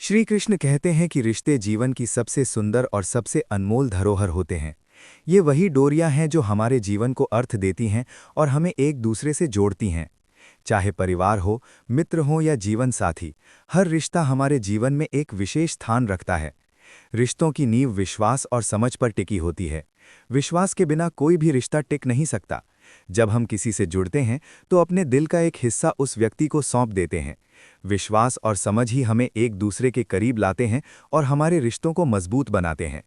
श्री कृष्ण कहते हैं कि रिश्ते जीवन की सबसे सुंदर और सबसे अनमोल धरोहर होते हैं। ये वही डोरियां हैं जो हमारे जीवन को अर्थ देती हैं और हमें एक दूसरे से जोड़ती हैं। चाहे परिवार हो, मित्र हो या जीवन साथी, हर रिश्ता हमारे जीवन में एक विशेष स्थान रखता है। रिश्तों की नींव विश्वास और समझ पर टिकी होती है। विश्वास के बिना कोई भी रिश्ता टिक नहीं सकता। जब हम किसी से जुड़ते हैं तो अपने दिल का एक हिस्सा उस व्यक्ति को सौंप देते हैं। विश्वास और समझ ही हमें एक दूसरे के करीब लाते हैं और हमारे रिश्तों को मजबूत बनाते हैं।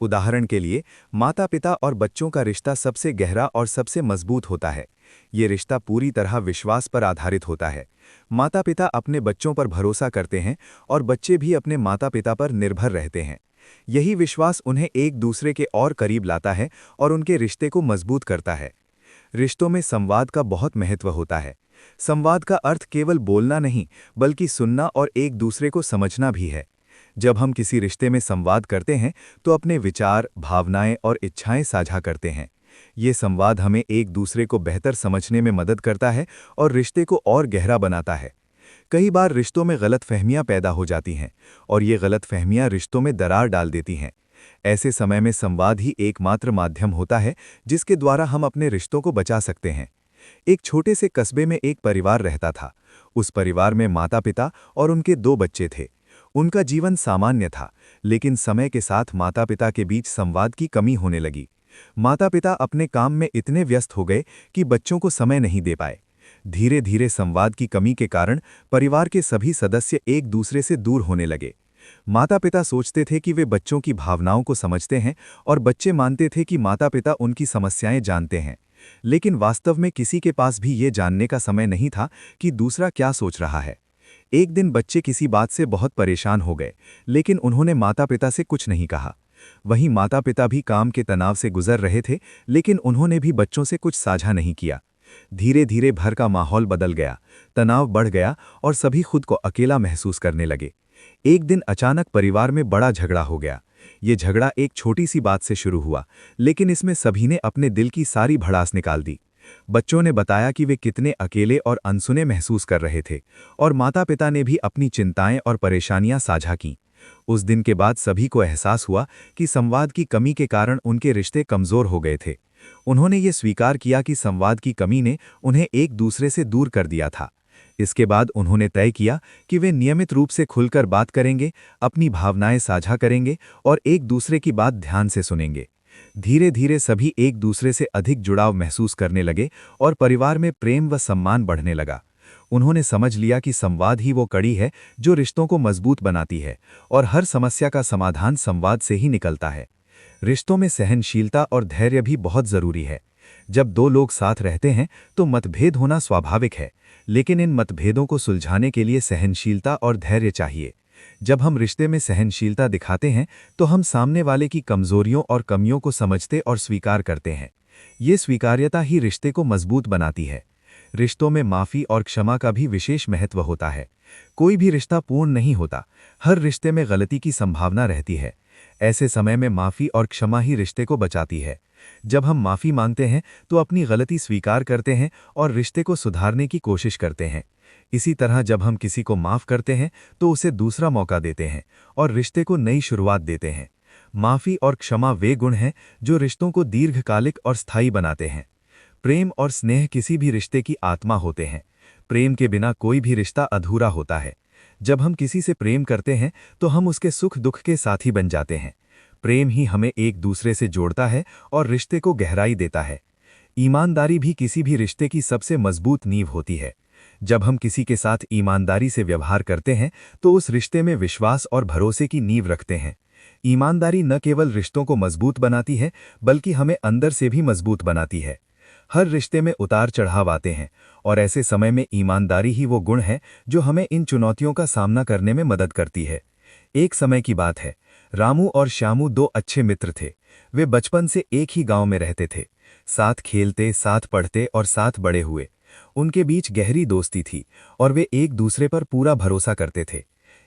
उदाहरण के लिए, माता पिता और बच्चों का रिश्ता सबसे गहरा और सबसे मजबूत होता है। ये रिश्ता पूरी तरह विश्वास पर आधारित होता है। माता पिता अपने बच्चों पर भरोसा करते हैं और बच्चे भी अपने माता पिता पर निर्भर रहते हैं। यही विश्वास उन्हें एक दूसरे के और करीब लाता है और उनके रिश्ते को मजबूत करता है। रिश्तों में संवाद का बहुत महत्व होता है। संवाद का अर्थ केवल बोलना नहीं, बल्कि सुनना और एक दूसरे को समझना भी है। जब हम किसी रिश्ते में संवाद करते हैं तो अपने विचार, भावनाएं और इच्छाएं साझा करते हैं। ये संवाद हमें एक दूसरे को बेहतर समझने में मदद करता है और रिश्ते को और गहरा बनाता है। कई बार रिश्तों में गलतफहमियां पैदा हो जाती हैं और ये गलतफहमियां रिश्तों में दरार डाल देती हैं। ऐसे समय में संवाद ही एकमात्र माध्यम होता है जिसके द्वारा हम अपने रिश्तों को बचा सकते हैं। एक छोटे से कस्बे में एक परिवार रहता था। उस परिवार में माता पिता और उनके 2 बच्चे थे। उनका जीवन सामान्य था, लेकिन समय के साथ माता पिता के बीच संवाद की कमी होने लगी। माता पिता अपने काम में इतने व्यस्त हो गए कि बच्चों को समय नहीं दे पाए। धीरे धीरे संवाद की कमी के कारण परिवार के सभी सदस्य एक दूसरे से दूर होने लगे। माता पिता सोचते थे कि वे बच्चों की भावनाओं को समझते हैं और बच्चे मानते थे कि माता पिता उनकी समस्याएं जानते हैं। लेकिन वास्तव में किसी के पास भी ये जानने का समय नहीं था कि दूसरा क्या सोच रहा है। एक दिन बच्चे किसी बात से बहुत परेशान हो गए, लेकिन उन्होंने माता पिता से कुछ नहीं कहा। वहीं माता पिता भी काम के तनाव से गुजर रहे थे, लेकिन उन्होंने भी बच्चों से कुछ साझा नहीं किया। धीरे धीरे घर का माहौल बदल गया, तनाव बढ़ गया और सभी खुद को अकेला महसूस करने लगे। एक दिन अचानक परिवार में बड़ा झगड़ा हो गया। ये झगड़ा एक छोटी सी बात से शुरू हुआ, लेकिन इसमें सभी ने अपने दिल की सारी भड़ास निकाल दी। बच्चों ने बताया कि वे कितने अकेले और अनसुने महसूस कर रहे थे, और माता-पिता ने भी अपनी चिंताएं और परेशानियां साझा कीं। उस दिन के बाद सभी को एहसास हुआ कि संवाद की कमी के कारण उनके रिश्ते कमजोर हो गए थे। उन्होंने ये स्वीकार किया कि संवाद की कमी ने उन्हें एक दूसरे से दूर कर दिया था। इसके बाद उन्होंने तय किया कि वे नियमित रूप से खुलकर बात करेंगे, अपनी भावनाएं साझा करेंगे और एक दूसरे की बात ध्यान से सुनेंगे। धीरे धीरे सभी एक दूसरे से अधिक जुड़ाव महसूस करने लगे और परिवार में प्रेम व सम्मान बढ़ने लगा। उन्होंने समझ लिया कि संवाद ही वो कड़ी है जो रिश्तों को मजबूत बनाती है और हर समस्या का समाधान संवाद से ही निकलता है। रिश्तों में सहनशीलता और धैर्य भी बहुत जरूरी है। जब 2 लोग साथ रहते हैं तो मतभेद होना स्वाभाविक है, लेकिन इन मतभेदों को सुलझाने के लिए सहनशीलता और धैर्य चाहिए। जब हम रिश्ते में सहनशीलता दिखाते हैं तो हम सामने वाले की कमजोरियों और कमियों को समझते और स्वीकार करते हैं। ये स्वीकार्यता ही रिश्ते को मजबूत बनाती है। रिश्तों में माफ़ी और क्षमा का भी विशेष महत्व होता है। कोई भी रिश्ता पूर्ण नहीं होता, हर रिश्ते में गलती की संभावना रहती है। ऐसे समय में माफ़ी और क्षमा ही रिश्ते को बचाती है। जब हम माफ़ी मांगते हैं तो अपनी गलती स्वीकार करते हैं और रिश्ते को सुधारने की कोशिश करते हैं। इसी तरह जब हम किसी को माफ़ करते हैं तो उसे दूसरा मौका देते हैं और रिश्ते को नई शुरुआत देते हैं। माफ़ी और क्षमा वे गुण हैं जो रिश्तों को दीर्घकालिक और स्थायी बनाते हैं। प्रेम और स्नेह किसी भी रिश्ते की आत्मा होते हैं। प्रेम के बिना कोई भी रिश्ता अधूरा होता है। जब हम किसी से प्रेम करते हैं तो हम उसके सुख दुख के साथी बन जाते हैं। प्रेम ही हमें एक दूसरे से जोड़ता है और रिश्ते को गहराई देता है। ईमानदारी भी किसी भी रिश्ते की सबसे मजबूत नींव होती है। जब हम किसी के साथ ईमानदारी से व्यवहार करते हैं तो उस रिश्ते में विश्वास और भरोसे की नींव रखते हैं। ईमानदारी न केवल रिश्तों को मजबूत बनाती है, बल्कि हमें अंदर से भी मजबूत बनाती है। हर रिश्ते में उतार चढ़ाव आते हैं और ऐसे समय में ईमानदारी ही वो गुण है जो हमें इन चुनौतियों का सामना करने में मदद करती है। एक समय की बात है, रामू और श्यामू 2 अच्छे मित्र थे। वे बचपन से एक ही गांव में रहते थे। साथ खेलते, साथ पढ़ते और साथ बड़े हुए। उनके बीच गहरी दोस्ती थी और वे एक दूसरे पर पूरा भरोसा करते थे।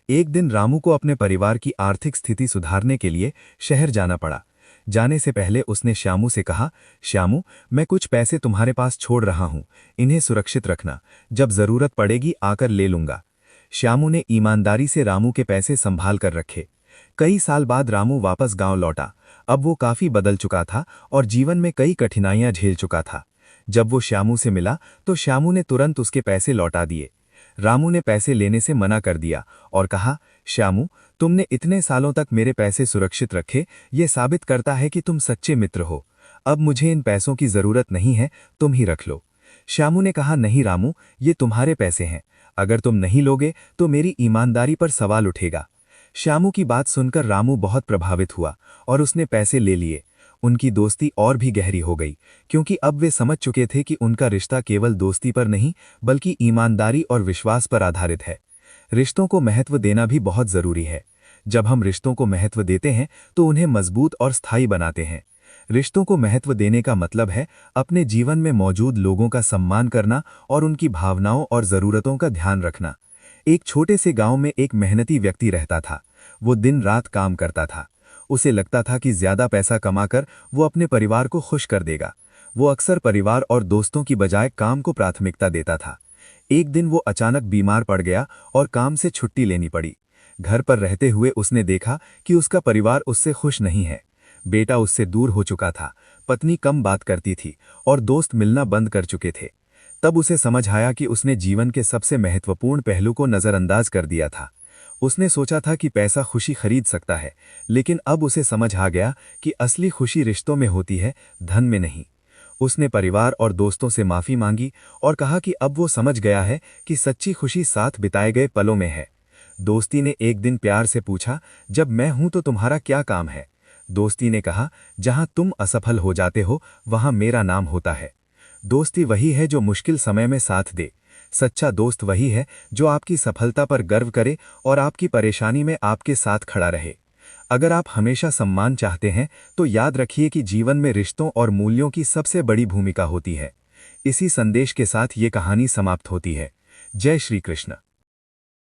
एक दिन रामू को अपने परिवार की आर्थिक स्थिति सुधारने के लिए शहर जाना पड़ा। जाने से पहले उसने श्यामू से कहा, श्यामू, मैं कुछ पैसे तुम्हारे पास छोड़ रहा हूं, इन्हें सुरक्षित रखना, जब जरूरत पड़ेगी आकर ले लूंगा। श्यामू ने ईमानदारी से रामू के पैसे संभाल कर रखे। कई साल बाद रामू वापस गांव लौटा। अब वो काफी बदल चुका था और जीवन में कई कठिनाइयां झेल चुका था। जब वो श्यामू से मिला तो श्यामू ने तुरंत उसके पैसे लौटा दिए। रामू ने पैसे लेने से मना कर दिया और कहा, श्यामू, तुमने इतने सालों तक मेरे पैसे सुरक्षित रखे, ये साबित करता है कि तुम सच्चे मित्र हो। अब मुझे इन पैसों की जरूरत नहीं है, तुम ही रख लो। श्यामू ने कहा, नहीं रामू, ये तुम्हारे पैसे हैं। अगर तुम नहीं लोगे तो मेरी ईमानदारी पर सवाल उठेगा। श्यामू की बात सुनकर रामू बहुत प्रभावित हुआ और उसने पैसे ले लिए। उनकी दोस्ती और भी गहरी हो गई, क्योंकि अब वे समझ चुके थे कि उनका रिश्ता केवल दोस्ती पर नहीं बल्कि ईमानदारी और विश्वास पर आधारित है। रिश्तों को महत्व देना भी बहुत जरूरी है। जब हम रिश्तों को महत्व देते हैं तो उन्हें मजबूत और स्थायी बनाते हैं। रिश्तों को महत्व देने का मतलब है अपने जीवन में मौजूद लोगों का सम्मान करना और उनकी भावनाओं और जरूरतों का ध्यान रखना। एक छोटे से गांव में एक मेहनती व्यक्ति रहता था। वो दिन रात काम करता था। उसे लगता था कि ज्यादा पैसा कमाकर वो अपने परिवार को खुश कर देगा। वो अक्सर परिवार और दोस्तों की बजाय काम को प्राथमिकता देता था। एक दिन वो अचानक बीमार पड़ गया और काम से छुट्टी लेनी पड़ी। घर पर रहते हुए उसने देखा कि उसका परिवार उससे खुश नहीं है। बेटा उससे दूर हो चुका था, पत्नी कम बात करती थी और दोस्त मिलना बंद कर चुके थे। तब उसे समझ आया कि उसने जीवन के सबसे महत्वपूर्ण पहलू को नजरअंदाज कर दिया था। उसने सोचा था कि पैसा खुशी खरीद सकता है, लेकिन अब उसे समझ आ गया कि असली खुशी रिश्तों में होती है, धन में नहीं। उसने परिवार और दोस्तों से माफी मांगी और कहा कि अब वो समझ गया है कि सच्ची खुशी साथ बिताए गए पलों में है। दोस्ती ने एक दिन प्यार से पूछा, जब मैं हूं तो तुम्हारा क्या काम है? दोस्ती ने कहा, जहां तुम असफल हो जाते हो वहां मेरा नाम होता है। दोस्ती वही है जो मुश्किल समय में साथ दे। सच्चा दोस्त वही है जो आपकी सफलता पर गर्व करे और आपकी परेशानी में आपके साथ खड़ा रहे। अगर आप हमेशा सम्मान चाहते हैं तो याद रखिए कि जीवन में रिश्तों और मूल्यों की सबसे बड़ी भूमिका होती है। इसी संदेश के साथ ये कहानी समाप्त होती है। जय श्री कृष्ण।